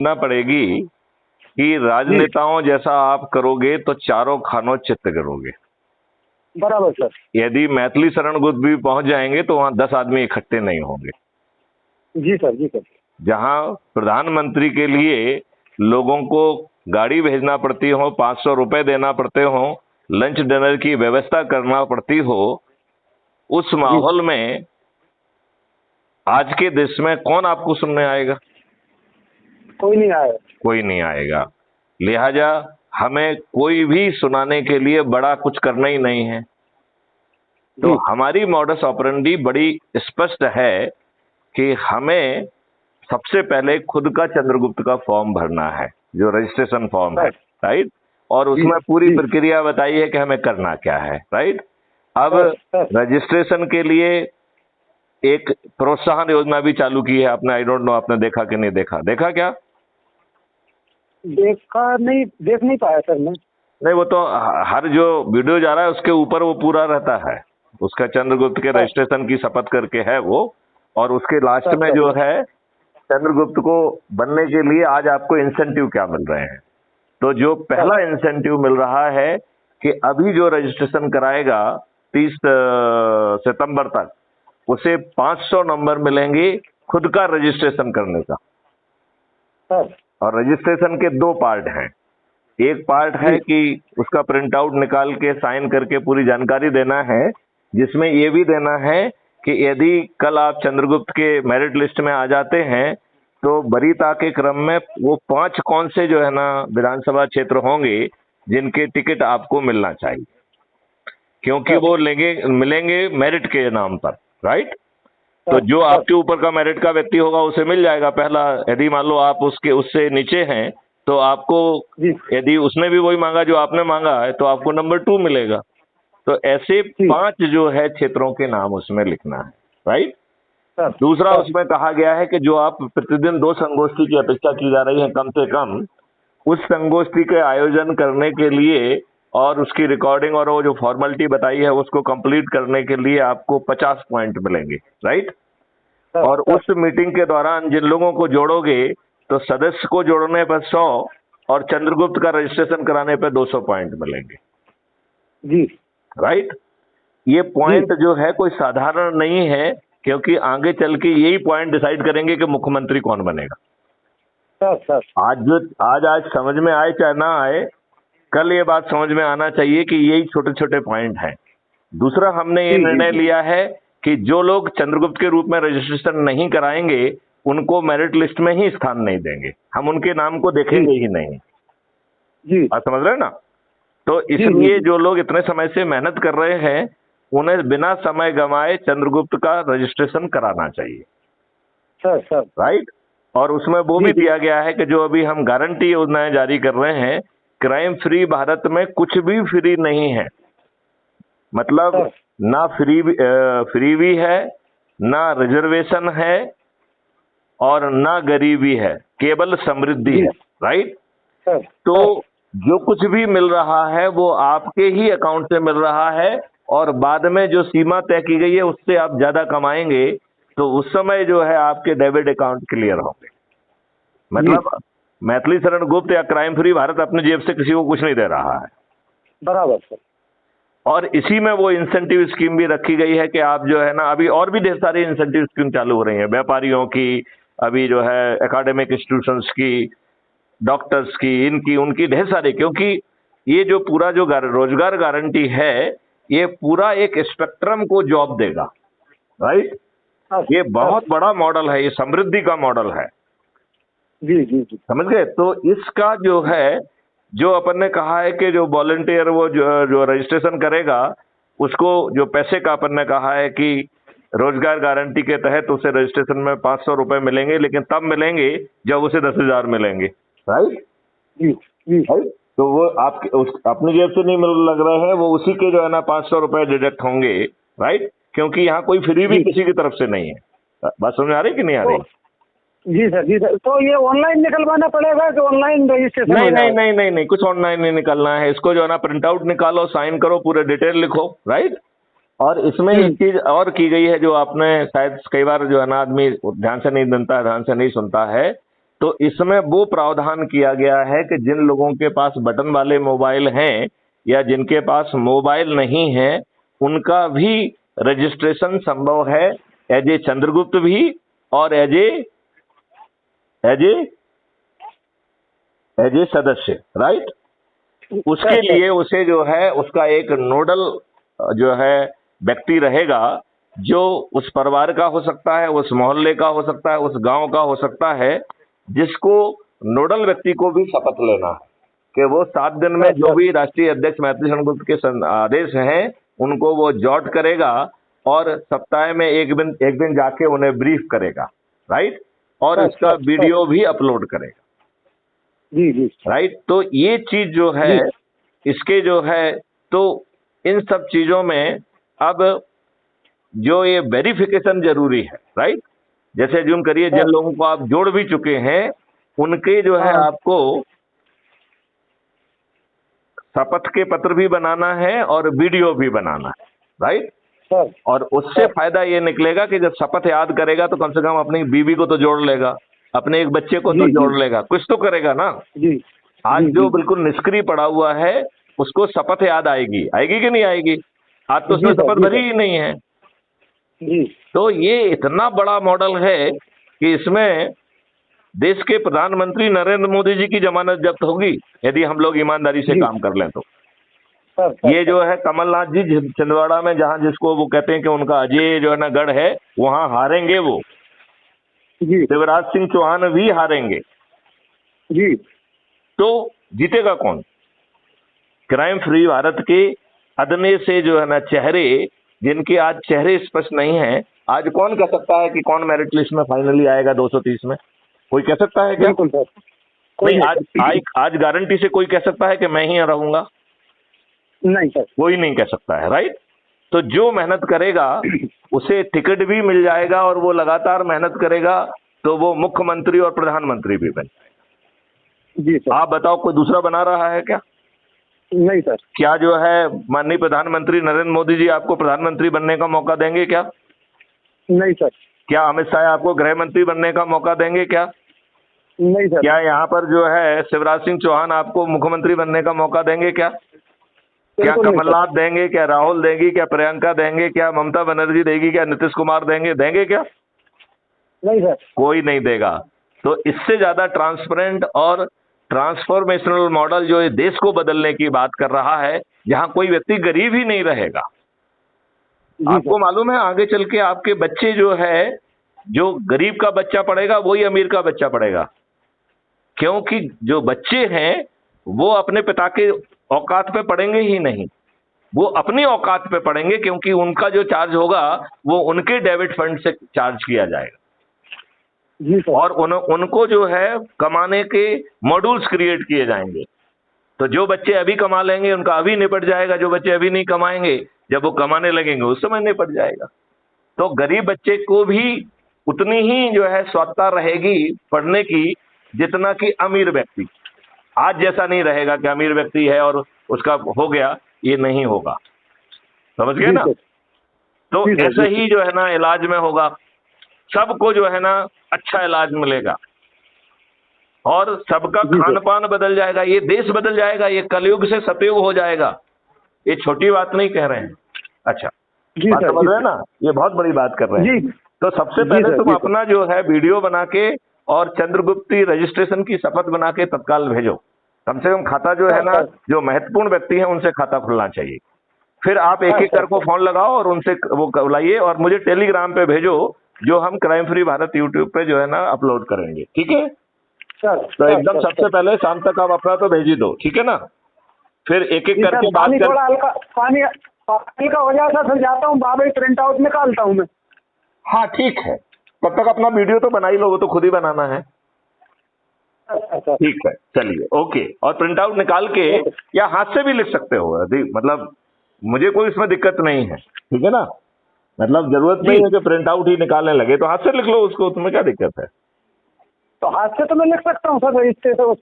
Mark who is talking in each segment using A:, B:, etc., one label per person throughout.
A: ना पड़ेगी कि राजनेताओं जैसा आप करोगे तो चारों खानों चित्त करोगे।
B: बराबर सर।
A: यदि मैथिली शरण गुप्त भी पहुंच जाएंगे तो वहां 10 आदमी इकट्ठे नहीं होंगे।
B: जी सर, जी सर।
A: जहां प्रधानमंत्री के लिए लोगों को गाड़ी भेजना पड़ती हो, 500 रुपए देना पड़ते हो, लंच डिनर की व्यवस्था करना पड़ती हो, उस माहौल में आज के देश में कौन आपको सुनने आएगा?
B: कोई नहीं आएगा।
A: कोई नहीं आएगा। लिहाजा हमें कोई भी सुनाने के लिए बड़ा कुछ करना ही नहीं है। तो हमारी मॉडस ऑपरेंडी बड़ी स्पष्ट है कि हमें सबसे पहले खुद का चंद्रगुप्त का फॉर्म भरना है, जो रजिस्ट्रेशन फॉर्म है, राइट। और उसमें पूरी प्रक्रिया बताई है कि हमें करना क्या है, राइट। अब रजिस्ट्रेशन के लिए एक प्रोत्साहन योजना भी चालू की है आपने। आई डोंट नो आपने देखा कि नहीं देखा? देखा क्या?
B: देखा नहीं, देख नहीं पाया सर मैं।
A: नहीं, वो तो हर जो वीडियो जा रहा है उसके ऊपर वो पूरा रहता है, उसका चंद्रगुप्त के रजिस्ट्रेशन की शपथ करके है वो। और उसके लास्ट में जो है चंद्रगुप्त को बनने के लिए आज आपको इंसेंटिव क्या मिल रहे हैं। तो जो पहला इंसेंटिव मिल रहा है कि अभी जो रजिस्ट्रेशन कराएगा 30 सितंबर तक, उसे 500 नंबर मिलेंगे खुद का रजिस्ट्रेशन करने का। और रजिस्ट्रेशन के 2 पार्ट हैं। एक पार्ट है कि उसका प्रिंट आउट निकाल के साइन करके पूरी जानकारी देना है, जिसमें ये भी देना है कि यदि कल आप चंद्रगुप्त के मेरिट लिस्ट में आ जाते हैं तो वरीयता के क्रम में वो 5 कौन से जो है ना विधानसभा क्षेत्र होंगे जिनके टिकट आपको मिलना चाहिए, क्योंकि वो मिलेंगे मेरिट के नाम पर, राइट। तो जो आपके ऊपर का मेरिट का व्यक्ति होगा उसे मिल जाएगा पहला। यदि मान लो आप उससे नीचे हैं तो आपको, यदि उसने भी वही मांगा जो आपने मांगा है, तो आपको नंबर 2 मिलेगा। तो ऐसे 5 जो है क्षेत्रों के नाम उसमें लिखना है, राइट। दूसरा उसमें कहा गया है कि जो आप प्रतिदिन 2 संगोष्ठी की अपेक्षा की जा रही है कम से कम, उस संगोष्ठी के आयोजन करने के लिए और उसकी रिकॉर्डिंग और वो जो फॉर्मेलिटी बताई है उसको कंप्लीट करने के लिए आपको 50 पॉइंट मिलेंगे, राइट। और उस मीटिंग के दौरान जिन लोगों को जोड़ोगे तो सदस्य को जोड़ने पर 100 और चंद्रगुप्त का रजिस्ट्रेशन कराने पर 200 पॉइंट मिलेंगे,
B: जी,
A: राइट। ये पॉइंट जो है कोई साधारण नहीं है, क्योंकि आगे चल के यही पॉइंट डिसाइड करेंगे कि मुख्यमंत्री कौन बनेगा। आज समझ में आए चाहे ना आए, कल ये बात समझ में आना चाहिए कि यही छोटे छोटे पॉइंट हैं। दूसरा, हमने ये निर्णय लिया है कि जो लोग चंद्रगुप्त के रूप में रजिस्ट्रेशन नहीं कराएंगे उनको मेरिट लिस्ट में ही स्थान नहीं देंगे, हम उनके नाम को देखेंगे ही नहीं।
B: जी,
A: आप समझ रहे हैं ना। तो इसलिए जो लोग इतने समय से मेहनत कर रहे हैं उन्हें बिना समय गंवाए चंद्रगुप्त का रजिस्ट्रेशन कराना चाहिए,
B: सर,
A: राइट। और उसमें वो भी दिया गया है कि जो अभी हम गारंटी योजनाएं जारी कर रहे हैं, क्राइम फ्री भारत में कुछ भी फ्री नहीं है। मतलब ना फ्री भी है, ना रिजर्वेशन है और ना गरीबी है, केवल समृद्धि है, राइट। तो जो कुछ भी मिल रहा है वो आपके ही अकाउंट से मिल रहा है, और बाद में जो सीमा तय की गई है उससे आप ज्यादा कमाएंगे तो उस समय जो है आपके डेबिट अकाउंट क्लियर होंगे। मतलब मैथिली शरण गुप्त या क्राइम फ्री भारत अपनी जेब से किसी को कुछ नहीं दे रहा है,
B: बराबर सर। और
A: इसी में वो इंसेंटिव स्कीम भी रखी गई है कि आप जो है ना, अभी और भी ढेर सारी इंसेंटिव स्कीम चालू हो रही है, व्यापारियों की, अभी जो है एकेडमिक इंस्टीट्यूशंस की, डॉक्टर्स की, इनकी उनकी ढेर सारी। क्योंकि ये जो पूरा जो रोजगार गारंटी है ये पूरा एक स्पेक्ट्रम को जॉब देगा, राइट। ये बहुत बड़ा मॉडल है, ये समृद्धि का मॉडल है।
B: जी,
A: समझ गए। तो इसका जो है, जो अपन ने कहा है कि जो वॉलंटियर वो जो रजिस्ट्रेशन करेगा उसको जो पैसे का अपन ने कहा है कि रोजगार गारंटी के तहत उसे रजिस्ट्रेशन में 500 रुपए मिलेंगे, लेकिन तब मिलेंगे जब उसे 10,000 मिलेंगे, राइट। राइट। तो वो आपके अपनी जेब से नहीं लग रहे हैं, वो उसी के जो है ना 500 रुपए डिडक्ट होंगे, राइट। क्योंकि यहाँ कोई फ्री भी किसी की तरफ से नहीं है। बात समझ आ रही कि नहीं आ रही?
B: जी सर। तो ये ऑनलाइन निकलवाना पड़ेगा कि ऑनलाइन रजिस्ट्रेशन?
A: नहीं, कुछ ऑनलाइन नहीं निकलना है। इसको जो है ना प्रिंट आउट निकालो, साइन करो, पूरे डिटेल लिखो, राइट। और इसमें एक चीज और की गई है जो आपने शायद कई बार जो है ना आदमी ध्यान से नहीं सुनता है, तो इसमें वो प्रावधान किया गया है कि जिन लोगों के पास बटन वाले मोबाइल हैं या जिनके पास मोबाइल नहीं है, उनका भी रजिस्ट्रेशन संभव है एज ए चंद्रगुप्त भी और एज ए सदस्य, राइट। उसके लिए उसे जो है उसका एक नोडल जो है व्यक्ति रहेगा, जो उस परिवार का हो सकता है, उस मोहल्ले का हो सकता है, उस गांव का हो सकता है, जिसको नोडल व्यक्ति को भी शपथ लेना है कि वो 7 दिन में जो भी राष्ट्रीय अध्यक्ष मैथिली चंद्रगुप्त के आदेश हैं उनको वो जॉट करेगा और सप्ताह में एक दिन जाके उन्हें ब्रीफ करेगा, राइट, और इसका वीडियो भी अपलोड करेगा।
B: जी जी,
A: राइट। तो ये चीज जो है इसके जो है, तो इन सब चीजों में अब जो ये वेरिफिकेशन जरूरी है, राइट। जैसे जूम करिए, जिन लोगों को आप जोड़ भी चुके हैं उनके जो है आपको शपथ के पत्र भी बनाना है और वीडियो भी बनाना है, राइट। और उससे फायदा ये निकलेगा कि जब शपथ याद करेगा तो कम से कम अपनी बीवी को तो जोड़ लेगा, अपने एक बच्चे को तो जोड़ लेगा, कुछ तो करेगा ना।
B: जी।
A: आज जो बिल्कुल निष्क्रिय पड़ा हुआ है उसको शपथ याद आएगी कि नहीं आएगी? आज तो उसने शपथ भरी ही नहीं है।
B: जी।
A: तो ये इतना बड़ा मॉडल है कि इसमें देश के प्रधानमंत्री नरेंद्र मोदी जी की जमानत जब्त होगी यदि हम लोग ईमानदारी से काम कर लें तो। ये जो है कमलनाथ जी छिंदवाड़ा में, जहां जिसको वो कहते हैं कि उनका अजय जो है ना गढ़ है, वहां हारेंगे वो। शिवराज सिंह चौहान भी हारेंगे
B: जी।
A: तो जीतेगा कौन? क्राइम फ्री भारत के अदने से जो है ना चेहरे, जिनके आज चेहरे स्पष्ट नहीं है, आज कौन कह सकता है कि कौन मेरिट लिस्ट में फाइनली आएगा 230 में? कोई कह सकता है क्या?
B: बिल्कुल सर।
A: नहीं, आज गारंटी से कोई कह सकता है कि मैं ही रहूंगा?
B: नहीं सर,
A: कोई नहीं कह सकता है, राइट। तो जो मेहनत करेगा उसे टिकट भी मिल जाएगा और वो लगातार मेहनत करेगा तो वो मुख्यमंत्री और प्रधानमंत्री भी बन जाएगा।
B: जी सर।
A: आप बताओ, कोई दूसरा बना रहा है क्या?
B: नहीं सर।
A: क्या जो है माननीय प्रधानमंत्री नरेंद्र मोदी जी आपको प्रधानमंत्री बनने का मौका देंगे क्या?
B: नहीं सर।
A: क्या अमित शाह आपको गृह मंत्री बनने का मौका देंगे क्या?
B: नहीं सर।
A: क्या यहाँ पर जो है शिवराज सिंह चौहान आपको मुख्यमंत्री बनने का मौका देंगे क्या? क्या कमलनाथ देंगे? क्या राहुल देंगी? क्या प्रियंका देंगे? क्या ममता बनर्जी देगी? क्या नीतीश कुमार देंगे क्या?
B: नहीं सर।
A: कोई नहीं देगा। तो इससे ज्यादा ट्रांसपेरेंट और ट्रांसफॉर्मेशनल मॉडल जो ये देश को बदलने की बात कर रहा है, जहां कोई व्यक्ति गरीब ही नहीं रहेगा। आपको मालूम है आगे चल के आपके बच्चे जो है, जो गरीब का बच्चा पढ़ेगा वही अमीर का बच्चा पढ़ेगा, क्योंकि जो बच्चे हैं वो अपने पिता के औकात पे पढ़ेंगे ही नहीं, वो अपनी औकात पे पढ़ेंगे, क्योंकि उनका जो चार्ज होगा वो उनके डेबिट फंड से चार्ज किया जाएगा। और उनको जो है कमाने के मॉड्यूल्स क्रिएट किए जाएंगे। तो जो बच्चे अभी कमा लेंगे उनका अभी निपट जाएगा, जो बच्चे अभी नहीं कमाएंगे जब वो कमाने लगेंगे उस समय निपट जाएगा। तो गरीब बच्चे को भी उतनी ही जो है स्वतंत्रता रहेगी पढ़ने की जितना कि अमीर व्यक्ति। आज जैसा नहीं रहेगा कि अमीर व्यक्ति है और उसका हो गया, ये नहीं होगा। समझ गए ना? तो ऐसे ही जो है ना इलाज में होगा, सबको जो है ना अच्छा इलाज मिलेगा और सबका खान पान बदल जाएगा, ये देश बदल जाएगा, ये कलयुग से सतयुग हो जाएगा। ये छोटी बात नहीं कह रहे हैं। अच्छा, बात समझ रहे हैं ना? ये बहुत बड़ी बात कर रहे हैं। तो सबसे पहले तुम अपना जो है वीडियो बना के और चंद्रगुप्ती रजिस्ट्रेशन की शपथ बना के तत्काल भेजो। कम से कम खाता जो है ना, जो महत्वपूर्ण व्यक्ति है उनसे खाता खुलना चाहिए। फिर आप एक एक करके फोन लगाओ और उनसे वो बुलाइए और मुझे टेलीग्राम पे भेजो, जो हम क्राइम फ्री भारत यूट्यूब पे जो है ना अपलोड करेंगे। ठीक है? तो एकदम सबसे पहले शाम तक आप अपना तो भेज ही दो, ठीक है ना? फिर एक एक करके बात कर।
B: थोड़ा हल्का पानी हल्का हो जाता फिर जाता हूँ बाबा, प्रिंट आउट निकालता हूँ मैं।
A: हाँ ठीक है, तब तक अपना वीडियो तो बना ही लो, वो तो खुद ही बनाना है। ठीक है, चलिए, ओके। और प्रिंट आउट निकाल के या हाथ से भी लिख सकते हो, मतलब मुझे कोई इसमें दिक्कत नहीं है, ठीक है ना? मतलब जरूरत नहीं है कि प्रिंट आउट ही निकालने लगे, तो हाथ से लिख लो उसको, तुम्हें क्या दिक्कत है?
B: तो हाथ से तो मैं लिख सकता हूँ सर, इससे तो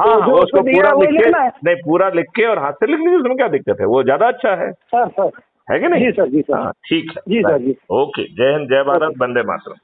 A: हाँ, उसको पूरा लिख के, नहीं पूरा लिख के और हाथ से लिख लीजिए, उसमें क्या दिक्कत है? वो ज्यादा अच्छा है
B: सर।
A: है कि नहीं?
B: जी सर। जी सर।
A: हाँ ठीक है
B: जी सर। जी
A: ओके। जय हिंद, जय भारत, वंदे मातरम।